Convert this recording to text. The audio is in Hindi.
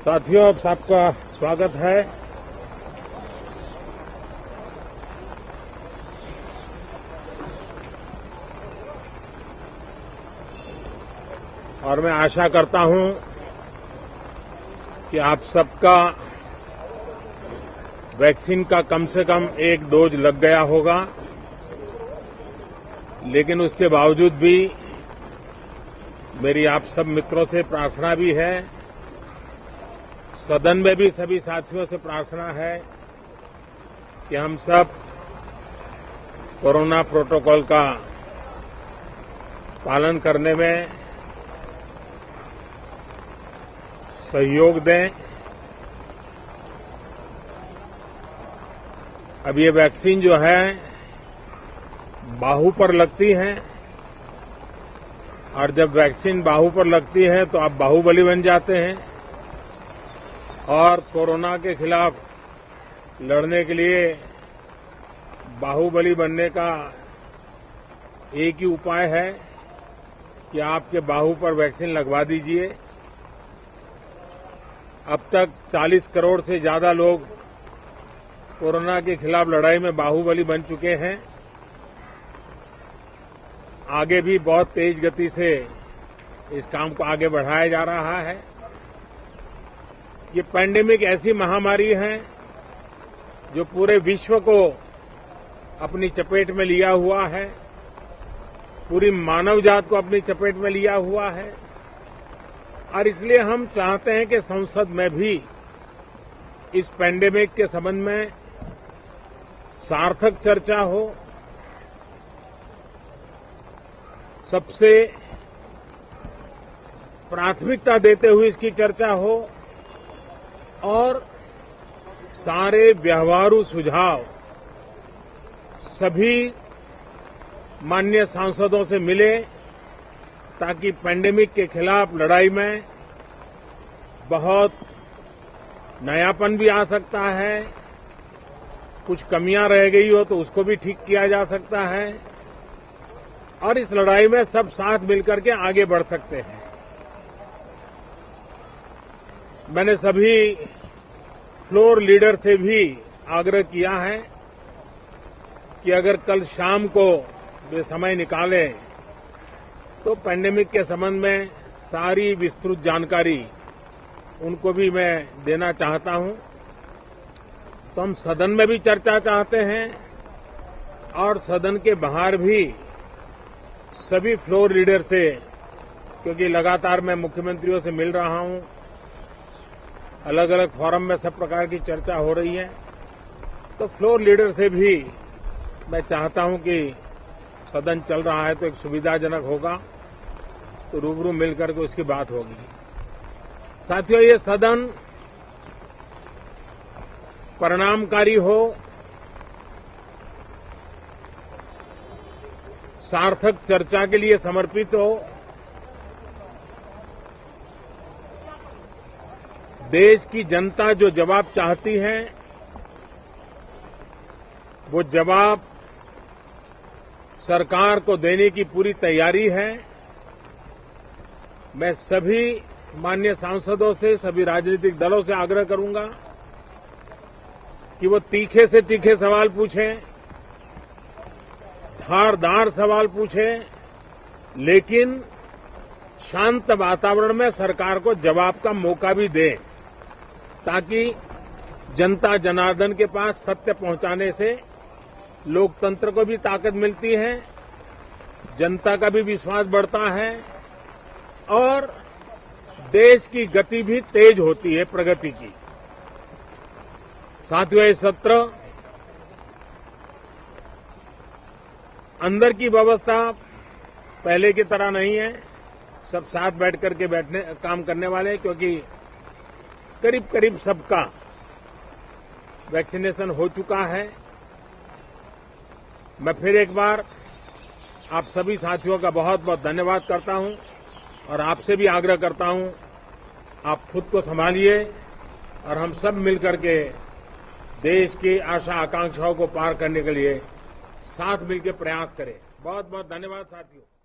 साथियों, आप सबका स्वागत है। और मैं आशा करता हूं कि आप सबका वैक्सीन का कम से कम एक डोज लग गया होगा, लेकिन उसके बावजूद भी मेरी आप सब मित्रों से प्रार्थना भी है, सदन में भी सभी साथियों से प्रार्थना है कि हम सब कोरोना प्रोटोकॉल का पालन करने में सहयोग दें। अब ये वैक्सीन जो है बाहू पर लगती है, और जब वैक्सीन बाहू पर लगती है तो आप बाहुबली बन जाते हैं, और कोरोना के खिलाफ लड़ने के लिए बाहुबली बनने का एक ही उपाय है कि आपके बाहू पर वैक्सीन लगवा दीजिए। अब तक 40 करोड़ से ज्यादा लोग कोरोना के खिलाफ लड़ाई में बाहुबली बन चुके हैं। आगे भी बहुत तेज गति से इस काम को आगे बढ़ाया जा रहा है। ये पैंडेमिक ऐसी महामारी है जो पूरे विश्व को अपनी चपेट में लिया हुआ है, पूरी मानव जात को अपनी चपेट में लिया हुआ है, और इसलिए हम चाहते हैं कि संसद में भी इस पैंडेमिक के संबंध में सार्थक चर्चा हो। सबसे प्राथमिकता देते हुए इसकी चर्चा हो और सारे व्यवहारू सुझाव सभी माननीय सांसदों से मिले, ताकि पैंडेमिक के खिलाफ लड़ाई में बहुत नयापन भी आ सकता है, कुछ कमियां रह गई हो तो उसको भी ठीक किया जा सकता है, और इस लड़ाई में सब साथ मिलकर के आगे बढ़ सकते हैं। मैंने सभी फ्लोर लीडर से भी आग्रह किया है कि अगर कल शाम को वे समय निकालें तो पैंडेमिक के संबंध में सारी विस्तृत जानकारी उनको भी मैं देना चाहता हूं। तो हम सदन में भी चर्चा चाहते हैं और सदन के बाहर भी सभी फ्लोर लीडर से, क्योंकि लगातार मैं मुख्यमंत्रियों से मिल रहा हूं, अलग अलग फोरम में सब प्रकार की चर्चा हो रही है, तो फ्लोर लीडर से भी मैं चाहता हूं कि सदन चल रहा है तो एक सुविधाजनक होगा तो रूबरू मिलकर के उसकी बात होगी। साथियों, ये सदन परिणामकारी हो, सार्थक चर्चा के लिए समर्पित हो, देश की जनता जो जवाब चाहती है वो जवाब सरकार को देने की पूरी तैयारी है। मैं सभी माननीय सांसदों से, सभी राजनीतिक दलों से आग्रह करूंगा कि वो तीखे से तीखे सवाल पूछें, धारदार सवाल पूछें, लेकिन शांत वातावरण में सरकार को जवाब का मौका भी दें, ताकि जनता जनार्दन के पास सत्य पहुंचाने से लोकतंत्र को भी ताकत मिलती है, जनता का भी विश्वास बढ़ता है और देश की गति भी तेज होती है प्रगति की। साथियों, ये सत्र अंदर की व्यवस्था पहले की तरह नहीं है, सब साथ बैठ करके काम करने वाले हैं, क्योंकि करीब करीब सबका वैक्सीनेशन हो चुका है। मैं फिर एक बार आप सभी साथियों का बहुत बहुत धन्यवाद करता हूं और आपसे भी आग्रह करता हूं, आप खुद को संभालिए और हम सब मिलकर के देश की आशा आकांक्षाओं को पार करने के लिए साथ मिलकर प्रयास करें। बहुत बहुत धन्यवाद साथियों।